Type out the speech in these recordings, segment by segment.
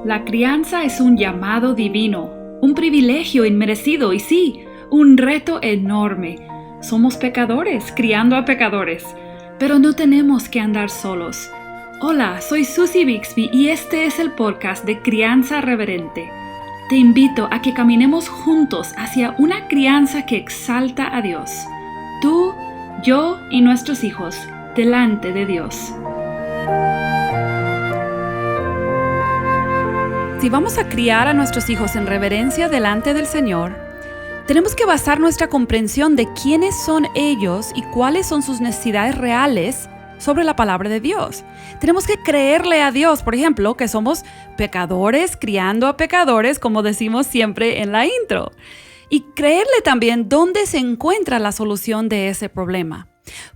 La crianza es un llamado divino, un privilegio inmerecido y sí, un reto enorme. Somos pecadores criando a pecadores, pero no tenemos que andar solos. Hola, soy Susie Bixby y este es el podcast de Crianza Reverente. Te invito a que caminemos juntos hacia una crianza que exalta a Dios. Tú, yo y nuestros hijos, delante de Dios. Si vamos a criar a nuestros hijos en reverencia delante del Señor, tenemos que basar nuestra comprensión de quiénes son ellos y cuáles son sus necesidades reales sobre la palabra de Dios. Tenemos que creerle a Dios, por ejemplo, que somos pecadores criando a pecadores, como decimos siempre en la intro. Y creerle también dónde se encuentra la solución de ese problema.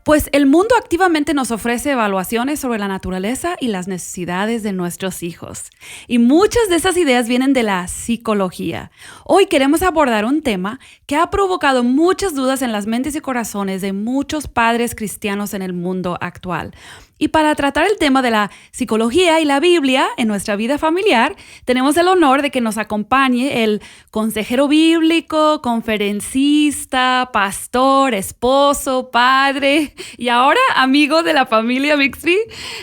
Pues el mundo activamente nos ofrece evaluaciones sobre la naturaleza y las necesidades de nuestros hijos. Y muchas de esas ideas vienen de la psicología. Hoy queremos abordar un tema que ha provocado muchas dudas en las mentes y corazones de muchos padres cristianos en el mundo actual. Y para tratar el tema de la psicología y la Biblia en nuestra vida familiar, tenemos el honor de que nos acompañe el consejero bíblico, conferencista, pastor, esposo, padre y ahora amigo de la familia Bixby,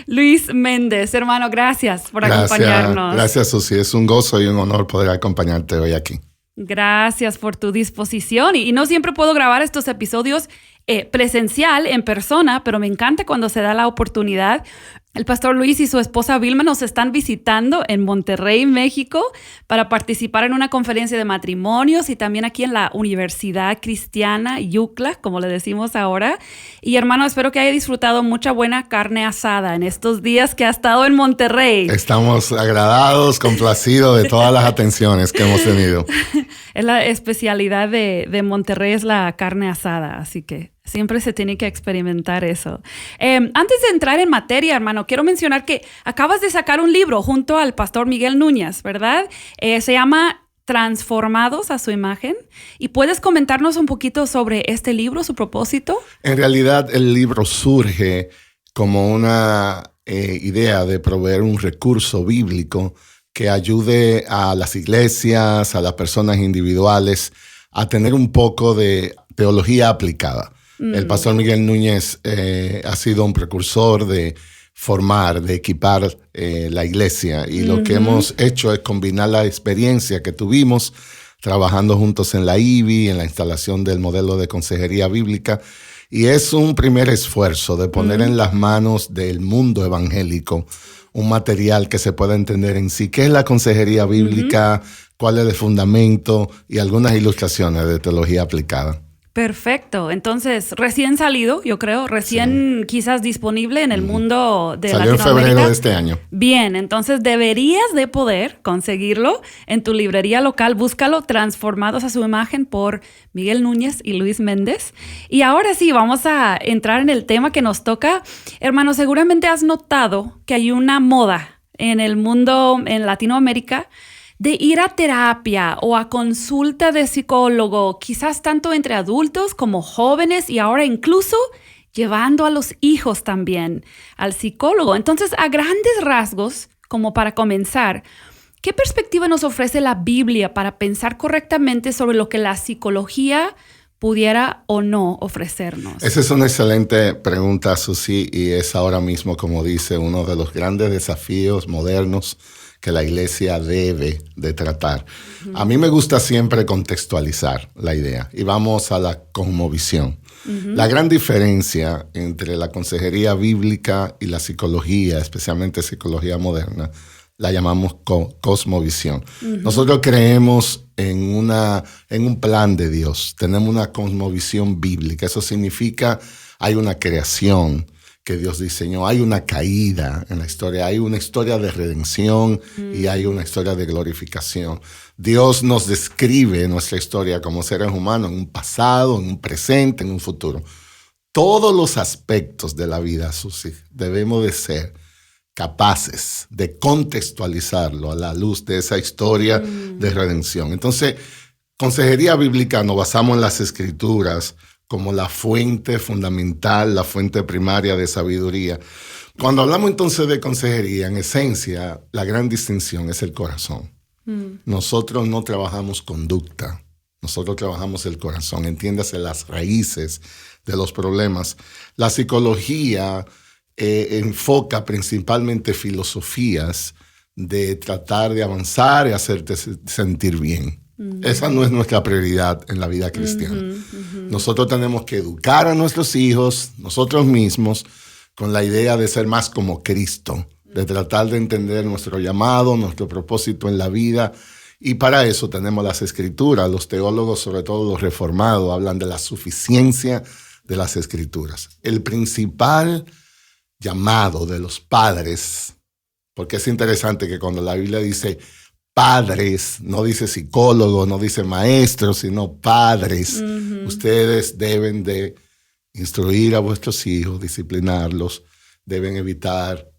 Luis Méndez. Hermano, gracias por acompañarnos. Gracias, Susi. Es un gozo y un honor poder acompañarte hoy aquí. Gracias por tu disposición. Y no siempre puedo grabar estos episodios presencial, en persona, pero me encanta cuando se da la oportunidad. El pastor Luis y su esposa Vilma nos están visitando en Monterrey, México, para participar en una conferencia de matrimonios y también aquí en la Universidad Cristiana UCLA, como le decimos ahora. Y hermano, espero que haya disfrutado mucha buena carne asada en estos días que ha estado en Monterrey. Estamos agradados, complacidos de todas las atenciones que hemos tenido. Es la especialidad de Monterrey, es la carne asada, así que siempre se tiene que experimentar eso. Antes de entrar en materia, hermano, quiero mencionar que acabas de sacar un libro junto al pastor Miguel Núñez, ¿verdad? Se llama Transformados a su imagen. ¿Y puedes comentarnos un poquito sobre este libro, su propósito? En realidad, el libro surge como una idea de proveer un recurso bíblico que ayude a las iglesias, a las personas individuales, a tener un poco de teología aplicada. El pastor Miguel Núñez ha sido un precursor de formar, de equipar la iglesia. Y lo que hemos hecho es combinar la experiencia que tuvimos trabajando juntos en la IBI, en la instalación del modelo de consejería bíblica. Y es un primer esfuerzo de poner en las manos del mundo evangélico un material que se pueda entender en sí. ¿Qué es la consejería bíblica? ¿Cuál es el fundamento? Y algunas ilustraciones de teología aplicada. Perfecto. Entonces, recién salido, yo creo, quizás disponible en el mundo de Salió Latinoamérica. en febrero de este año. Bien, entonces deberías de poder conseguirlo en tu librería local. Búscalo, Transformados a su imagen, por Miguel Núñez y Luis Méndez. Y ahora sí, vamos a entrar en el tema que nos toca. Hermano, seguramente has notado que hay una moda en el mundo, en Latinoamérica, de ir a terapia o a consulta de psicólogo, quizás tanto entre adultos como jóvenes y ahora incluso llevando a los hijos también al psicólogo. Entonces, a grandes rasgos, como para comenzar, ¿qué perspectiva nos ofrece la Biblia para pensar correctamente sobre lo que la psicología pudiera o no ofrecernos? Esa es una excelente pregunta, Susi, y es ahora mismo, como dice, uno de los grandes desafíos modernos que la iglesia debe de tratar. A mí me gusta siempre contextualizar la idea y vamos a la cosmovisión. La gran diferencia entre la consejería bíblica y la psicología, especialmente psicología moderna, la llamamos cosmovisión. Nosotros creemos en un plan de Dios. Tenemos una cosmovisión bíblica. Eso significa hay una creación que Dios diseñó, hay una caída en la historia, hay una historia de redención y hay una historia de glorificación. Dios nos describe nuestra historia como seres humanos en un pasado, en un presente, en un futuro. Todos los aspectos de la vida, Susi, debemos de ser capaces de contextualizarlo a la luz de esa historia de redención. Entonces, consejería bíblica nos basamos en las Escrituras como la fuente fundamental, la fuente primaria de sabiduría. Cuando hablamos entonces de consejería, en esencia, la gran distinción es el corazón. Nosotros no trabajamos conducta, nosotros trabajamos el corazón, entiéndase las raíces de los problemas. La psicología enfoca principalmente filosofías de tratar de avanzar y hacerte sentir bien. Esa no es nuestra prioridad en la vida cristiana. Nosotros tenemos que educar a nuestros hijos, nosotros mismos, con la idea de ser más como Cristo, de tratar de entender nuestro llamado, nuestro propósito en la vida. Y para eso tenemos las Escrituras. Los teólogos, sobre todo los reformados, hablan de la suficiencia de las Escrituras. El principal llamado de los padres, porque es interesante que cuando la Biblia dice padres, no dice psicólogos, no dice maestros, sino padres. Ustedes deben de instruir a vuestros hijos, disciplinarlos, deben evitar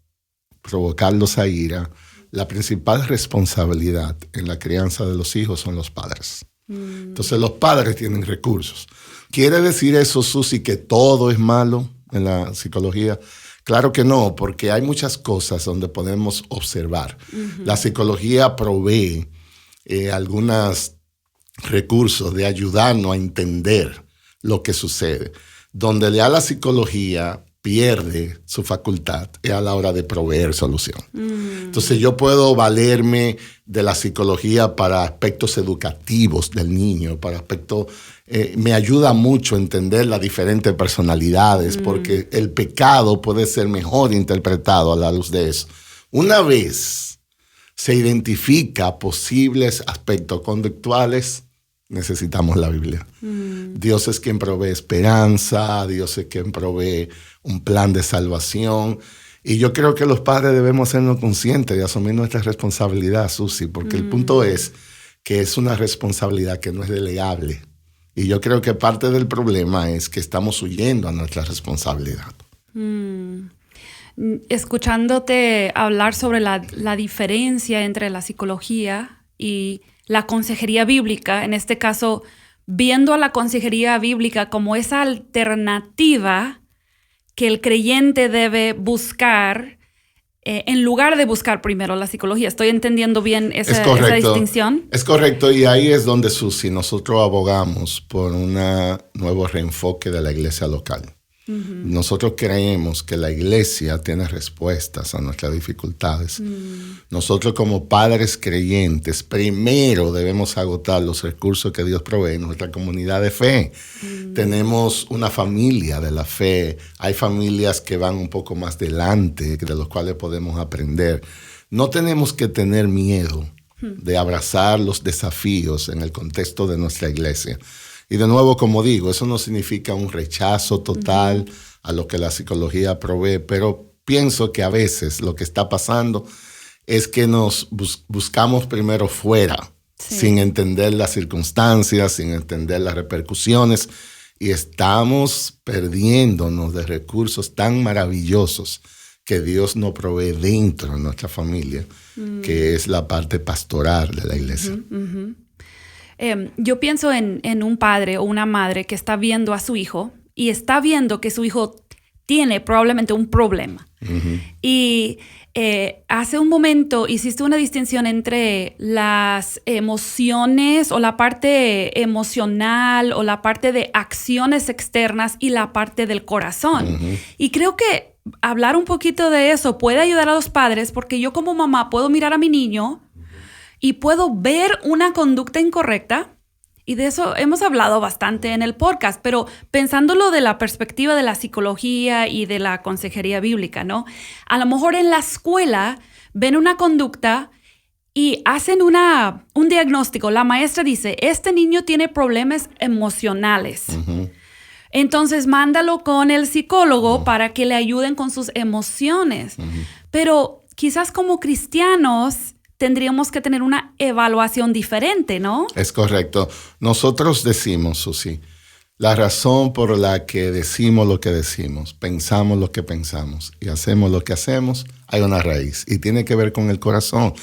provocarlos a ira. La principal responsabilidad en la crianza de los hijos son los padres. Entonces los padres tienen recursos. ¿Quiere decir eso, Susi, que todo es malo en la psicología? Claro que no, porque hay muchas cosas donde podemos observar. La psicología provee algunos recursos de ayudarnos a entender lo que sucede. Donde ya la psicología pierde su facultad es a la hora de proveer solución. Entonces yo puedo valerme de la psicología para aspectos educativos del niño, para aspectos... me ayuda mucho a entender las diferentes personalidades, porque el pecado puede ser mejor interpretado a la luz de eso. Una vez se identifica posibles aspectos conductuales, necesitamos la Biblia. Dios es quien provee esperanza, Dios es quien provee un plan de salvación. Y yo creo que los padres debemos sernos conscientes de asumir nuestra responsabilidad, Susi, porque el punto es que es una responsabilidad que no es delegable. Y yo creo que parte del problema es que estamos huyendo a nuestra responsabilidad. Escuchándote hablar sobre la diferencia entre la psicología y la consejería bíblica, en este caso, viendo a la consejería bíblica como esa alternativa que el creyente debe buscar en lugar de buscar primero la psicología. ¿Estoy entendiendo bien esa distinción? Es correcto, y ahí es donde, Susi, nosotros abogamos por un nuevo reenfoque de la iglesia local. Nosotros creemos que la iglesia tiene respuestas a nuestras dificultades. Nosotros como padres creyentes, primero debemos agotar los recursos que Dios provee en nuestra comunidad de fe. Tenemos una familia de la fe. Hay familias que van un poco más delante, de los cuales podemos aprender. No tenemos que tener miedo de abrazar los desafíos en el contexto de nuestra iglesia. Y de nuevo, como digo, eso no significa un rechazo total a lo que la psicología provee, pero pienso que a veces lo que está pasando es que nos buscamos primero fuera, sin entender las circunstancias, sin entender las repercusiones, y estamos perdiéndonos de recursos tan maravillosos que Dios nos provee dentro de nuestra familia, que es la parte pastoral de la iglesia. Yo pienso en un padre o una madre que está viendo a su hijo y está viendo que su hijo tiene probablemente un problema. Y hace un momento hiciste una distinción entre las emociones o la parte emocional o la parte de acciones externas y la parte del corazón. Y creo que hablar un poquito de eso puede ayudar a los padres, porque yo como mamá puedo mirar a mi niño y puedo ver una conducta incorrecta, y de eso hemos hablado bastante en el podcast, pero pensándolo de la perspectiva de la psicología y de la consejería bíblica, ¿no? A lo mejor en la escuela ven una conducta y hacen un diagnóstico. La maestra dice, este niño tiene problemas emocionales. Entonces, mándalo con el psicólogo para que le ayuden con sus emociones. Pero quizás como cristianos tendríamos que tener una evaluación diferente, ¿no? Es correcto. Nosotros decimos, Susi, la razón por la que decimos lo que decimos, pensamos lo que pensamos y hacemos lo que hacemos, hay una raíz y tiene que ver con el corazón.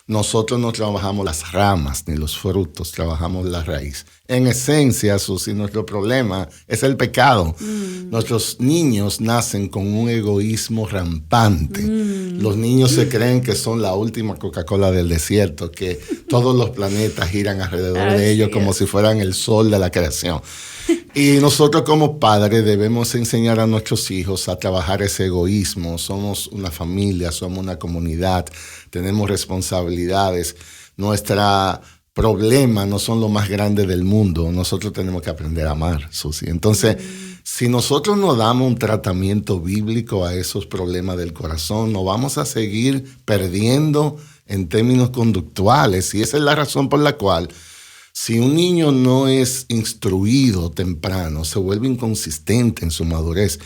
nosotros no trabajamos las ramas ni los frutos, trabajamos la raíz. En esencia, Susi, nuestro problema es el pecado. Nuestros niños nacen con un egoísmo rampante. Los niños se creen que son la última Coca-Cola del desierto, que todos los planetas giran alrededor de ellos como si fueran el sol de la creación. Y nosotros como padres debemos enseñar a nuestros hijos a trabajar ese egoísmo. Somos una familia, somos una comunidad, tenemos responsabilidades. Nuestro problema no son los más grandes del mundo. Nosotros tenemos que aprender a amar, Susi. Entonces, si nosotros no damos un tratamiento bíblico a esos problemas del corazón, nos vamos a seguir perdiendo en términos conductuales. Y esa es la razón por la cual, si un niño no es instruido temprano, se vuelve inconsistente en su madurez.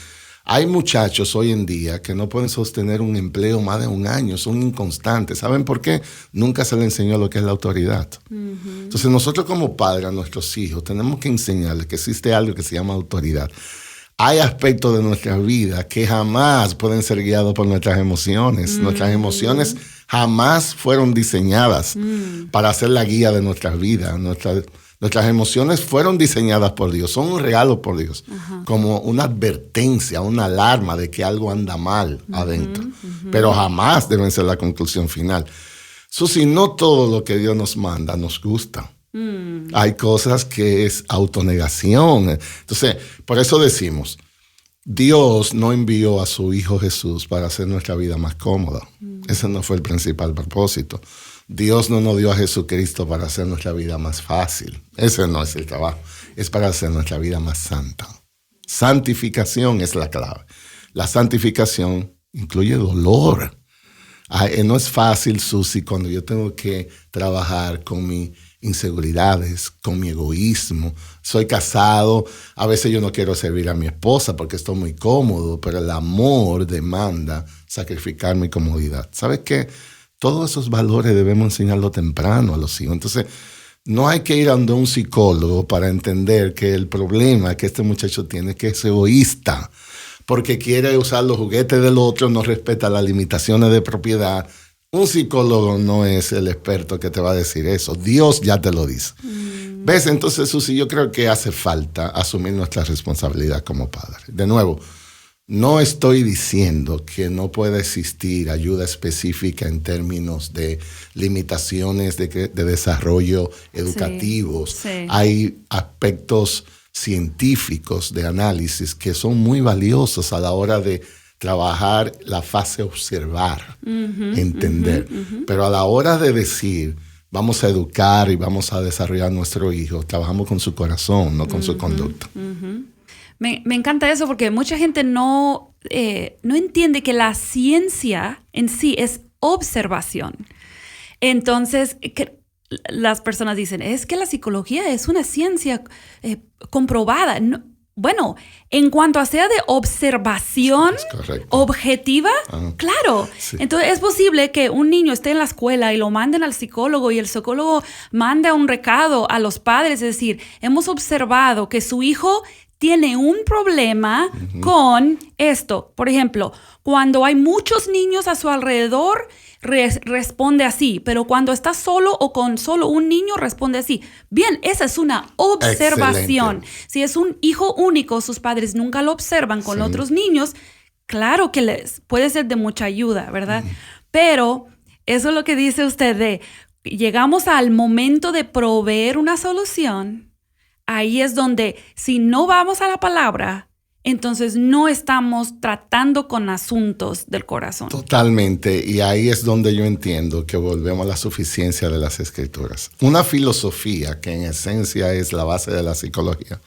Hay muchachos hoy en día que no pueden sostener un empleo más de un año, son inconstantes. ¿Saben por qué? Nunca se les enseñó lo que es la autoridad. Entonces nosotros como padres a nuestros hijos tenemos que enseñarles que existe algo que se llama autoridad. Hay aspectos de nuestra vida que jamás pueden ser guiados por nuestras emociones. Nuestras emociones jamás fueron diseñadas para ser la guía de nuestras vidas. Nuestras emociones fueron diseñadas por Dios, son un regalo por Dios, como una advertencia, una alarma de que algo anda mal adentro. Pero jamás deben ser la conclusión final. Susi, no todo lo que Dios nos manda nos gusta. Hay cosas que es autonegación. Entonces, por eso decimos, Dios no envió a su Hijo Jesús para hacer nuestra vida más cómoda. Ese no fue el principal propósito. Dios no nos dio a Jesucristo para hacer nuestra vida más fácil. Ese no es el trabajo. Es para hacer nuestra vida más santa. Santificación es la clave. La santificación incluye dolor. No es fácil, Susi, cuando yo tengo que trabajar con mis inseguridades, con mi egoísmo. Soy casado, a veces yo no quiero servir a mi esposa porque estoy muy cómodo, pero el amor demanda sacrificar mi comodidad. ¿Sabes qué? Todos esos valores debemos enseñarlo temprano a los hijos. Entonces, no hay que ir a un psicólogo para entender que el problema que este muchacho tiene es que es egoísta, porque quiere usar los juguetes del otro, no respeta las limitaciones de propiedad. Un psicólogo no es el experto que te va a decir eso. Dios ya te lo dice. ¿Ves? Entonces, Susi, yo creo que hace falta asumir nuestra responsabilidad como padre. De nuevo, no estoy diciendo que no pueda existir ayuda específica en términos de limitaciones de desarrollo educativos. Sí. Hay aspectos científicos de análisis que son muy valiosos a la hora de trabajar la fase observar, entender. Pero a la hora de decir, vamos a educar y vamos a desarrollar a nuestro hijo, trabajamos con su corazón, no con su conducta. Me encanta eso porque mucha gente no entiende que la ciencia en sí es observación. Entonces, las personas dicen, es que la psicología es una ciencia comprobada. No, bueno, en cuanto a sea de observación objetiva, claro. Sí. Entonces es posible que un niño esté en la escuela y lo manden al psicólogo y el psicólogo manda un recado a los padres. Es decir, hemos observado que su hijo tiene un problema con esto. Por ejemplo, cuando hay muchos niños a su alrededor, responde así, pero cuando está solo o con solo un niño, responde así. Bien, esa es una observación. Excelente. Si es un hijo único, sus padres nunca lo observan con otros niños, claro que les puede ser de mucha ayuda, ¿verdad? Pero eso es lo que dice usted de, llegamos al momento de proveer una solución. Ahí es donde, si no vamos a la palabra, entonces no estamos tratando con asuntos del corazón. Totalmente. Y ahí es donde yo entiendo que volvemos a la suficiencia de las Escrituras. Una filosofía que en esencia es la base de la psicología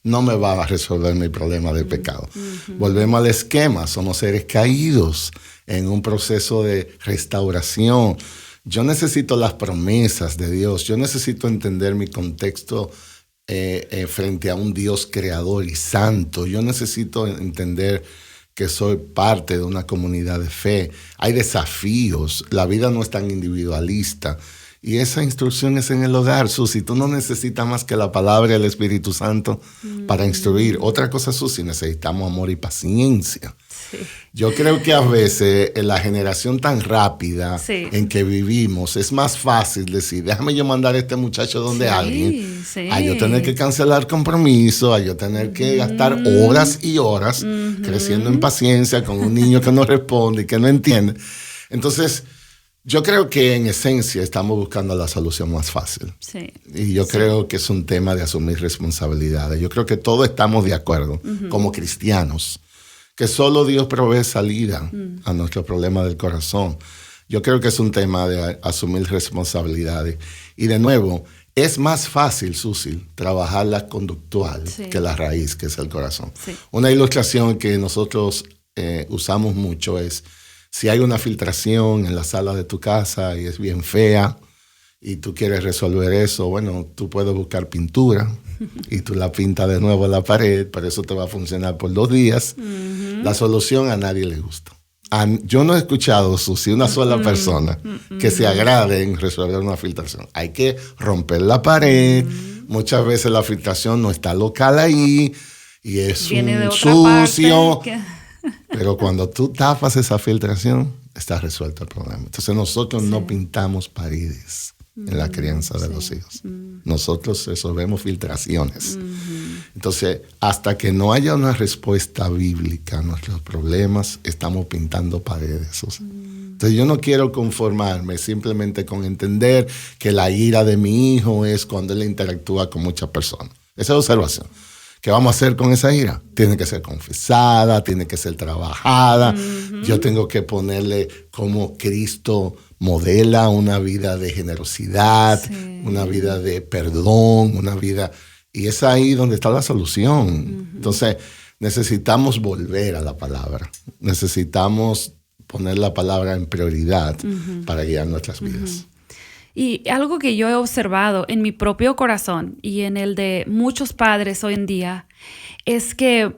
no me va a resolver mi problema de pecado. Volvemos al esquema. Somos seres caídos en un proceso de restauración. Yo necesito las promesas de Dios. Yo necesito entender mi contexto frente a un Dios creador y santo. Yo necesito entender que soy parte de una comunidad de fe. Hay desafíos. La vida no es tan individualista. Y esa instrucción es en el hogar, Susi. Tú no necesitas más que la palabra del Espíritu Santo para instruir. Otra cosa, Susi, necesitamos amor y paciencia. Sí. Yo creo que a veces en la generación tan rápida en que vivimos es más fácil decir, déjame yo mandar a este muchacho donde alguien, a yo tener que cancelar compromiso, a yo tener que gastar horas y horas creciendo en paciencia con un niño que no responde y que no entiende. Entonces, yo creo que en esencia estamos buscando la solución más fácil. Sí. Y yo creo que es un tema de asumir responsabilidades. Yo creo que todos estamos de acuerdo como cristianos que solo Dios provee salida a nuestros problemas del corazón. Yo creo que es un tema de asumir responsabilidades. Y de nuevo, es más fácil, Susi, trabajar la conductual que la raíz, que es el corazón. Sí. Una ilustración que nosotros usamos mucho es, si hay una filtración en la sala de tu casa y es bien fea y tú quieres resolver eso, bueno, tú puedes buscar pintura y tú la pintas de nuevo en la pared, pero eso te va a funcionar por 2 días. La solución a nadie le gusta. Yo no he escuchado, Susi, una sola persona que se agrade en resolver una filtración. Hay que romper la pared. Muchas veces la filtración no está local ahí y es un sucio. Pero cuando tú tapas esa filtración, está resuelto el problema. Entonces nosotros no pintamos paredes en la crianza de los hijos. Nosotros resolvemos filtraciones. Entonces, hasta que no haya una respuesta bíblica a nuestros problemas, estamos pintando paredes. Entonces, yo no quiero conformarme simplemente con entender que la ira de mi hijo es cuando él interactúa con muchas personas. Esa es observación. ¿Qué vamos a hacer con esa ira? Tiene que ser confesada, tiene que ser trabajada. Yo tengo que ponerle como Cristo modela una vida de generosidad, una vida de perdón, una vida... Y es ahí donde está la solución. Entonces, necesitamos volver a la palabra. Necesitamos poner la palabra en prioridad para guiar nuestras vidas. Y algo que yo he observado en mi propio corazón y en el de muchos padres hoy en día es que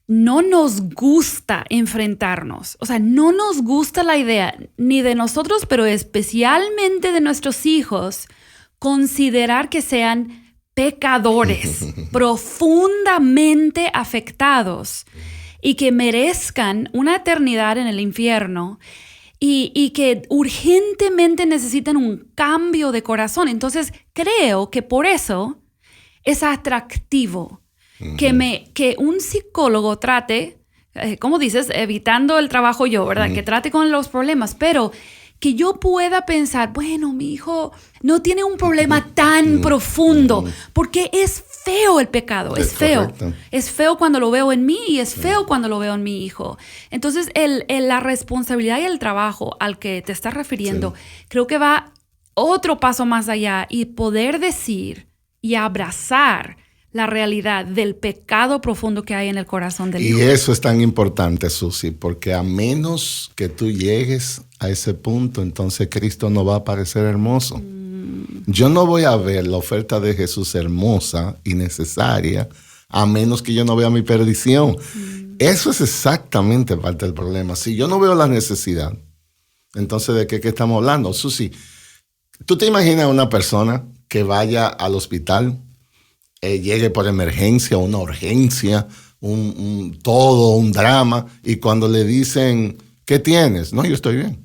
no nos gusta enfrentarnos. O sea, no nos gusta la idea ni de nosotros, pero especialmente de nuestros hijos, considerar que sean pecadores, profundamente afectados y que merezcan una eternidad en el infierno. Y que urgentemente necesitan un cambio de corazón. Entonces, creo que por eso es atractivo que un psicólogo trate, como dices, evitando el trabajo yo, ¿verdad? Que trate con los problemas, pero que yo pueda pensar, bueno, mi hijo no tiene un problema tan profundo, porque es feo el pecado, es feo. Correcto. Es feo cuando lo veo en mí y es feo cuando lo veo en mi hijo. Entonces, la responsabilidad y el trabajo al que te estás refiriendo, creo que va otro paso más allá y poder decir y abrazar la realidad del pecado profundo que hay en el corazón del hijo. Y eso es tan importante, Susi, porque a menos que tú llegues a ese punto, entonces Cristo no va a parecer hermoso. Yo no voy a ver la oferta de Jesús hermosa y necesaria a menos que yo no vea mi perdición. Eso es exactamente parte del problema. Si yo no veo la necesidad, entonces ¿de qué estamos hablando? Susi, ¿tú te imaginas una persona que vaya al hospital, llegue por emergencia, una urgencia, un drama, y cuando le dicen, ¿qué tienes? No, yo estoy bien.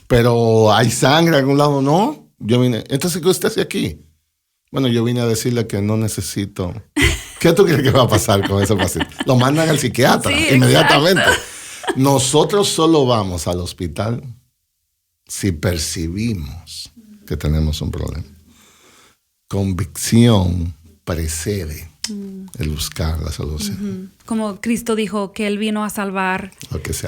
Pero hay sangre en algún lado, no. Yo vine, entonces, ¿qué usted hace aquí? Bueno, yo vine a decirle que no necesito. ¿Qué tú crees que va a pasar con ese paciente? Lo mandan al psiquiatra inmediatamente. Exacto. Nosotros solo vamos al hospital si percibimos que tenemos un problema. Convicción precede el buscar la solución. Como Cristo dijo que Él vino a salvar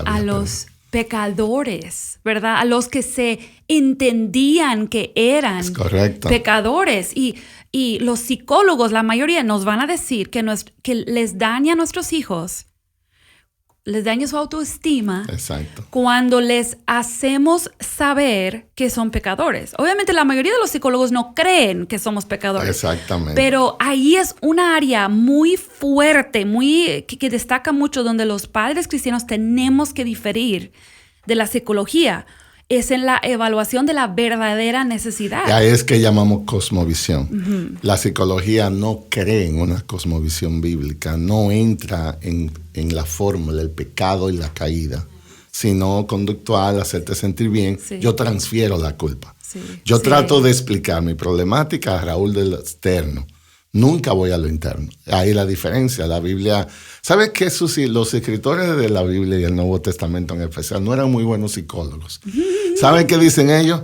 a los pecadores, ¿verdad? A los que se entendían que eran pecadores. Y los psicólogos, la mayoría, nos van a decir que les daña a nuestros hijos, les daña su autoestima. Exacto. Cuando les hacemos saber que son pecadores. Obviamente la mayoría de los psicólogos no creen que somos pecadores. Exactamente. Pero ahí es una área muy fuerte, que destaca mucho, donde los padres cristianos tenemos que diferir de la psicología. es en la evaluación de la verdadera necesidad. Ya es que llamamos cosmovisión. La psicología no cree en una cosmovisión bíblica, no entra en la fórmula, el pecado y la caída, sino conductual, hacerte sentir bien. Sí. Yo transfiero la culpa. Sí. Yo trato de explicar mi problemática a Raúl del externo. Nunca voy a lo interno. Ahí la diferencia. La Biblia... ¿Sabes qué, Susi? Los escritores de la Biblia y el Nuevo Testamento en especial no eran muy buenos psicólogos. ¿Saben qué dicen ellos?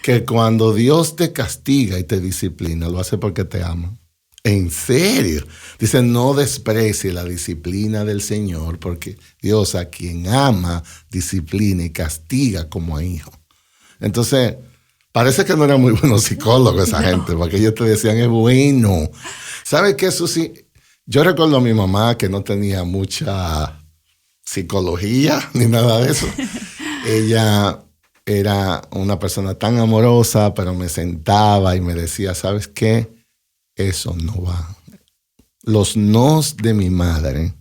Que cuando Dios te castiga y te disciplina, lo hace porque te ama. ¿En serio? Dicen, no desprecie la disciplina del Señor, porque Dios a quien ama, disciplina y castiga como a hijo. Entonces... parece que no eran muy buenos psicólogos esa gente, porque ellos te decían, es bueno. ¿Sabes qué, Susi? Yo recuerdo a mi mamá que no tenía mucha psicología ni nada de eso. Ella era una persona tan amorosa, pero me sentaba y me decía, ¿sabes qué? Eso no va. Los nos de mi madre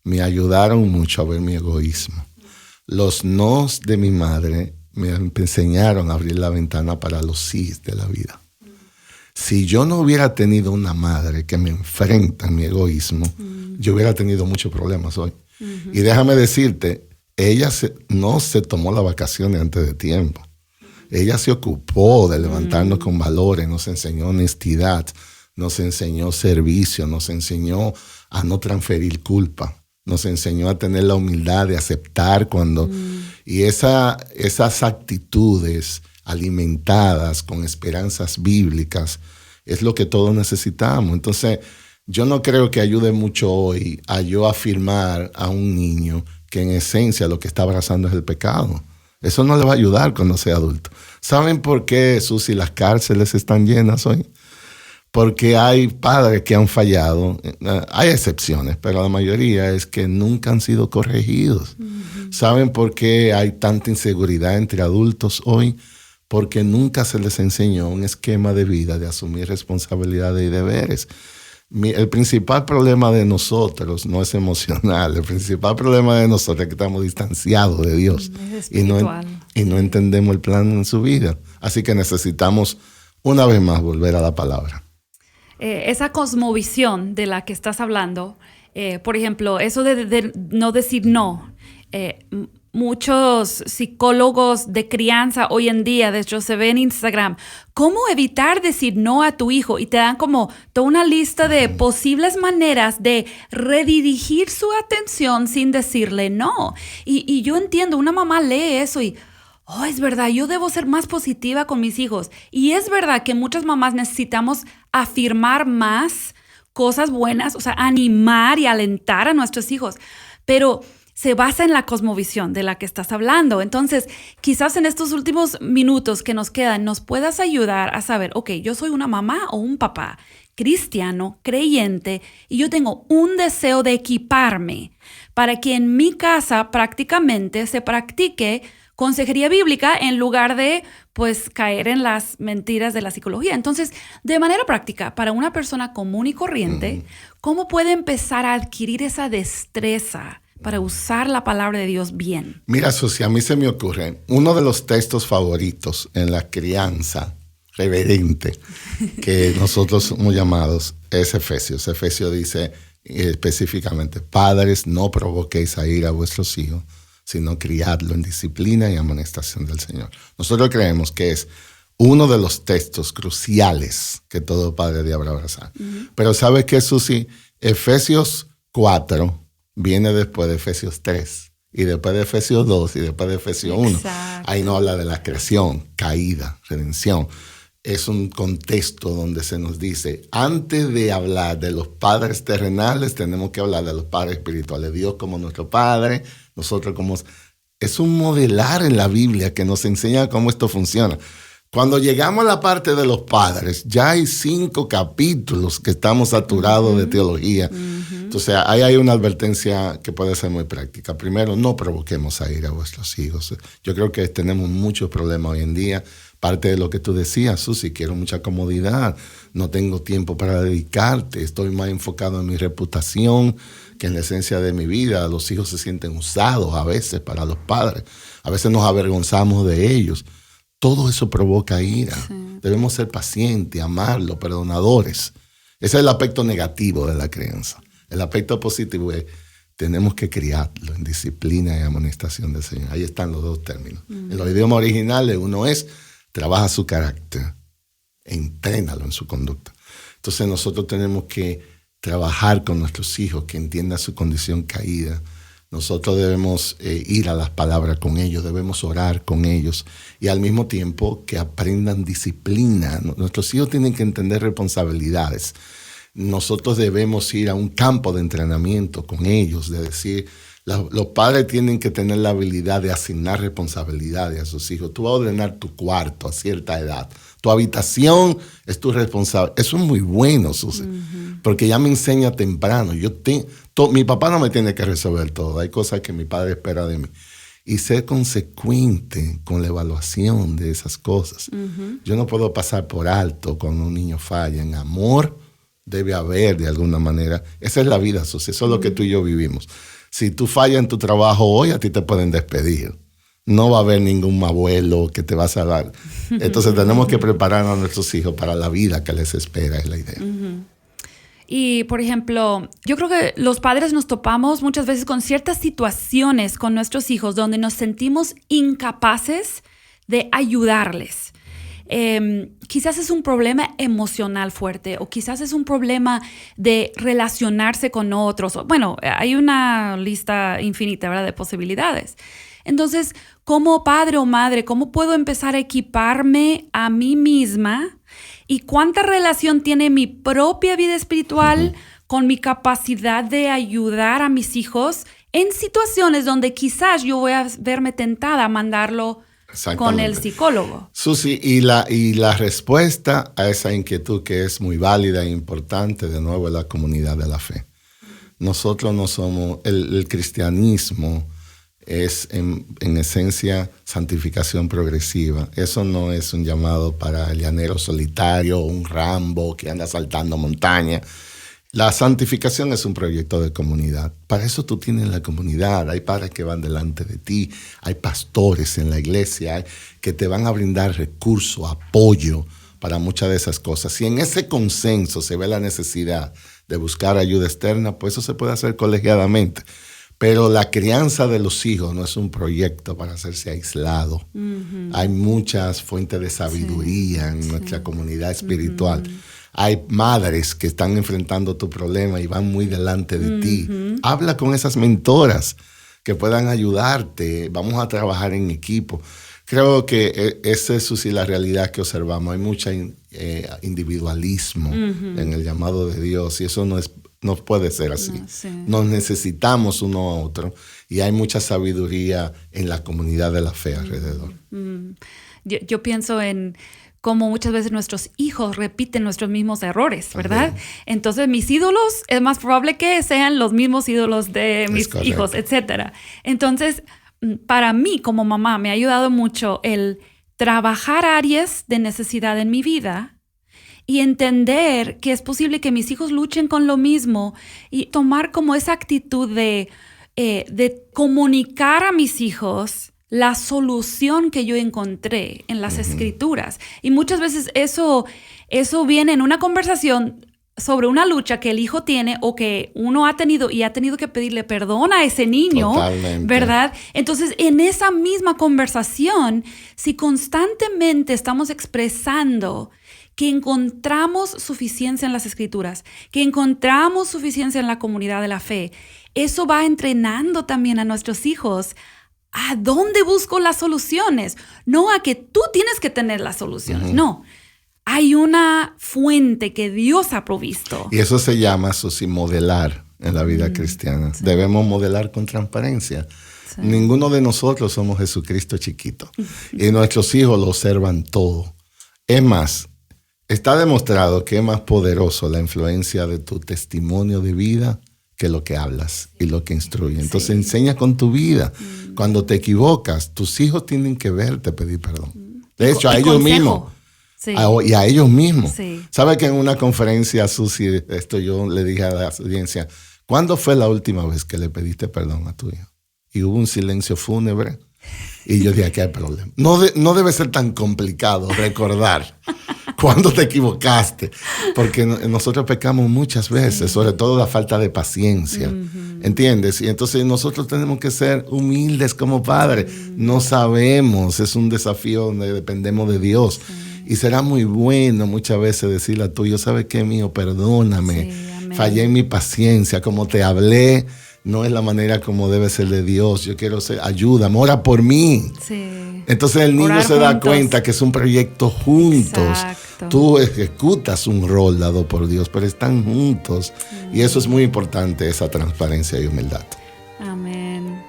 me ayudaron mucho a ver mi egoísmo. Los nos de mi madre me enseñaron a abrir la ventana para los sís de la vida. Si yo no hubiera tenido una madre que me enfrenta en mi egoísmo, yo hubiera tenido muchos problemas hoy. Y déjame decirte, ella no se tomó las vacaciones antes de tiempo. Ella se ocupó de levantarnos con valores, nos enseñó honestidad, nos enseñó servicio, nos enseñó a no transferir culpa. Nos enseñó a tener la humildad de aceptar cuando... Y esas actitudes alimentadas con esperanzas bíblicas es lo que todos necesitamos. Entonces, yo no creo que ayude mucho hoy a yo afirmar a un niño que en esencia lo que está abrazando es el pecado. Eso no le va a ayudar cuando sea adulto. ¿Saben por qué, Susi, las cárceles están llenas hoy? Porque hay padres que han fallado. Hay excepciones, pero la mayoría es que nunca han sido corregidos. ¿Saben por qué hay tanta inseguridad entre adultos hoy? Porque nunca se les enseñó un esquema de vida de asumir responsabilidades y deberes. El principal problema de nosotros no es emocional. El principal problema de nosotros es que estamos distanciados de Dios y no entendemos el plan en su vida. Así que necesitamos una vez más volver a la palabra. Esa cosmovisión de la que estás hablando, por ejemplo, eso de no decir no. Muchos psicólogos de crianza hoy en día, de hecho se ve en Instagram, cómo evitar decir no a tu hijo, y te dan como toda una lista de posibles maneras de redirigir su atención sin decirle no. Y yo entiendo, una mamá lee eso y... es verdad, yo debo ser más positiva con mis hijos. Y es verdad que muchas mamás necesitamos afirmar más cosas buenas, o sea, animar y alentar a nuestros hijos. Pero se basa en la cosmovisión de la que estás hablando. Entonces, quizás en estos últimos minutos que nos quedan, nos puedas ayudar a saber, ok, yo soy una mamá o un papá cristiano, creyente, y yo tengo un deseo de equiparme para que en mi casa prácticamente se practique consejería bíblica en lugar de, pues, caer en las mentiras de la psicología. Entonces, de manera práctica, para una persona común y corriente, ¿cómo puede empezar a adquirir esa destreza para usar la palabra de Dios bien? Mira, Susi, a mí se me ocurre uno de los textos favoritos en la crianza reverente que nosotros somos llamados es Efesios. Efesios dice específicamente, padres, no provoquéis a ira a vuestros hijos, sino criadlo en disciplina y amonestación del Señor. Nosotros creemos que es uno de los textos cruciales que todo padre debe abrazar. Pero ¿sabes qué, Susi? Efesios 4 viene después de Efesios 3, y después de Efesios 2, y después de Efesios 1. Exacto. Ahí no habla de la creación, caída, redención. Es un contexto donde se nos dice, antes de hablar de los padres terrenales, tenemos que hablar de los padres espirituales. Dios como nuestro Padre, nosotros como... Es un modelar en la Biblia que nos enseña cómo esto funciona. Cuando llegamos a la parte de los padres, ya hay 5 capítulos que estamos saturados de teología. Entonces, ahí hay una advertencia que puede ser muy práctica. Primero, no provoquemos a ira a vuestros hijos. Yo creo que tenemos muchos problemas hoy en día. Parte de lo que tú decías, Susi, quiero mucha comodidad, no tengo tiempo para dedicarte, estoy más enfocado en mi reputación que en la esencia de mi vida. Los hijos se sienten usados a veces para los padres, a veces nos avergonzamos de ellos. Todo eso provoca ira. Sí. Debemos ser pacientes, amarlos, perdonadores. Ese es el aspecto negativo de la crianza. El aspecto positivo es tenemos que criarlo en disciplina y amonestación del Señor. Ahí están los dos términos. En los idiomas originales uno es trabaja su carácter, entrénalo en su conducta. Entonces nosotros tenemos que trabajar con nuestros hijos, que entiendan su condición caída. Nosotros debemos ir a las palabras con ellos, debemos orar con ellos y al mismo tiempo que aprendan disciplina. Nuestros hijos tienen que entender responsabilidades. Nosotros debemos ir a un campo de entrenamiento con ellos, de decir, los padres tienen que tener la habilidad de asignar responsabilidades a sus hijos. Tú vas a ordenar tu cuarto a cierta edad. Tu habitación es tu responsabilidad. Eso es muy bueno, Susi, porque ya me enseña temprano. Mi papá no me tiene que resolver todo. Hay cosas que mi padre espera de mí. Y ser consecuente con la evaluación de esas cosas. Yo no puedo pasar por alto cuando un niño falla. En amor debe haber de alguna manera. Esa es la vida, Susi. Eso es lo que tú y yo vivimos. Si tú fallas en tu trabajo hoy, a ti te pueden despedir. No va a haber ningún abuelo que te va a salvar. Entonces tenemos que preparar a nuestros hijos para la vida que les espera, es la idea. Y, por ejemplo, yo creo que los padres nos topamos muchas veces con ciertas situaciones con nuestros hijos donde nos sentimos incapaces de ayudarles. Quizás es un problema emocional fuerte o quizás es un problema de relacionarse con otros. Bueno, hay una lista infinita, ¿verdad?, de posibilidades. Entonces, como padre o madre, ¿cómo puedo empezar a equiparme a mí misma? ¿Y cuánta relación tiene mi propia vida espiritual con mi capacidad de ayudar a mis hijos en situaciones donde quizás yo voy a verme tentada a mandarlo con el psicólogo? Susi, y la respuesta a esa inquietud que es muy válida e importante, de nuevo, es la comunidad de la fe. Nosotros no somos, el cristianismo es en esencia santificación progresiva. Eso no es un llamado para el llanero solitario, un Rambo que anda saltando montaña. La santificación es un proyecto de comunidad. Para eso tú tienes la comunidad. Hay padres que van delante de ti. Hay pastores en la iglesia que te van a brindar recursos, apoyo para muchas de esas cosas. Si en ese consenso se ve la necesidad de buscar ayuda externa, pues eso se puede hacer colegiadamente. Pero la crianza de los hijos no es un proyecto para hacerse aislado. Hay muchas fuentes de sabiduría en nuestra comunidad espiritual. Hay madres que están enfrentando tu problema y van muy delante de ti. Habla con esas mentoras que puedan ayudarte. Vamos a trabajar en equipo. Creo que esa es, Susi, la realidad que observamos. Hay mucho individualismo en el llamado de Dios y eso no puede ser así. No, sí. Nos necesitamos uno a otro y hay mucha sabiduría en la comunidad de la fe alrededor. Yo pienso en cómo muchas veces nuestros hijos repiten nuestros mismos errores, ¿verdad? También. Entonces, mis ídolos es más probable que sean los mismos ídolos de mis hijos, etc. Entonces, para mí como mamá me ha ayudado mucho el trabajar áreas de necesidad en mi vida y entender que es posible que mis hijos luchen con lo mismo y tomar como esa actitud de comunicar a mis hijos la solución que yo encontré en las escrituras. Y muchas veces eso viene en una conversación sobre una lucha que el hijo tiene o que uno ha tenido y ha tenido que pedirle perdón a ese niño. Totalmente. ¿Verdad? Entonces, en esa misma conversación, si constantemente estamos expresando que encontramos suficiencia en las escrituras, que encontramos suficiencia en la comunidad de la fe, eso va entrenando también a nuestros hijos a dónde busco las soluciones, no a que tú tienes que tener las soluciones, no. Hay una fuente que Dios ha provisto. Y eso se llama, Susi, modelar en la vida cristiana. Sí. Debemos modelar con transparencia. Sí. Ninguno de nosotros somos Jesucristo chiquito. Y nuestros hijos lo observan todo. Es más, está demostrado que es más poderoso la influencia de tu testimonio de vida que lo que hablas y lo que instruyes. Entonces enseña con tu vida. Cuando te equivocas, tus hijos tienen que verte pedir perdón. De hecho, a ellos mismos. Sí. Y a ellos mismos. Sí. ¿Sabe que en una conferencia, Susi, esto yo le dije a la audiencia, ¿cuándo fue la última vez que le pediste perdón a tu hijo? Y hubo un silencio fúnebre. Y yo dije, aquí hay problema. No debe ser tan complicado recordar cuando te equivocaste, porque nosotros pecamos muchas veces, sobre todo la falta de paciencia, ¿entiendes? Y entonces nosotros tenemos que ser humildes como padres. No sabemos, es un desafío donde dependemos de Dios. Y será muy bueno muchas veces decirle a tu hijo, ¿sabes qué, mío? Perdóname, fallé en mi paciencia, como te hablé. No es la manera como debe ser de Dios. Yo quiero ser, ayúdame, ora por mí. Sí. Entonces el niño se da cuenta que es un proyecto juntos. Exacto. Tú ejecutas un rol dado por Dios, pero están juntos. Y eso es muy importante, esa transparencia y humildad. Amén.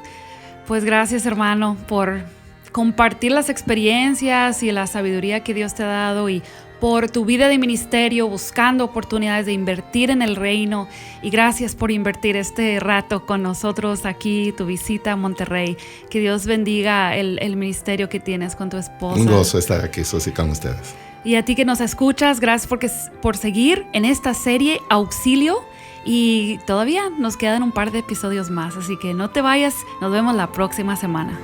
Pues gracias, hermano, por compartir las experiencias y la sabiduría que Dios te ha dado y por tu vida de ministerio, buscando oportunidades de invertir en el reino. Y gracias por invertir este rato con nosotros aquí, tu visita a Monterrey. Que Dios bendiga el ministerio que tienes con tu esposa. Un gozo estar aquí, Susi, con ustedes. Y a ti que nos escuchas, gracias por seguir en esta serie Auxilio. Y todavía nos quedan un par de episodios más, así que no te vayas. Nos vemos la próxima semana.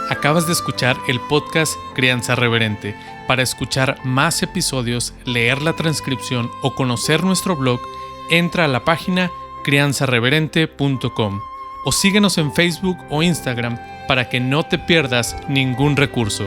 Acabas de escuchar el podcast Crianza Reverente. Para escuchar más episodios, leer la transcripción o conocer nuestro blog, entra a la página crianzareverente.com o síguenos en Facebook o Instagram para que no te pierdas ningún recurso.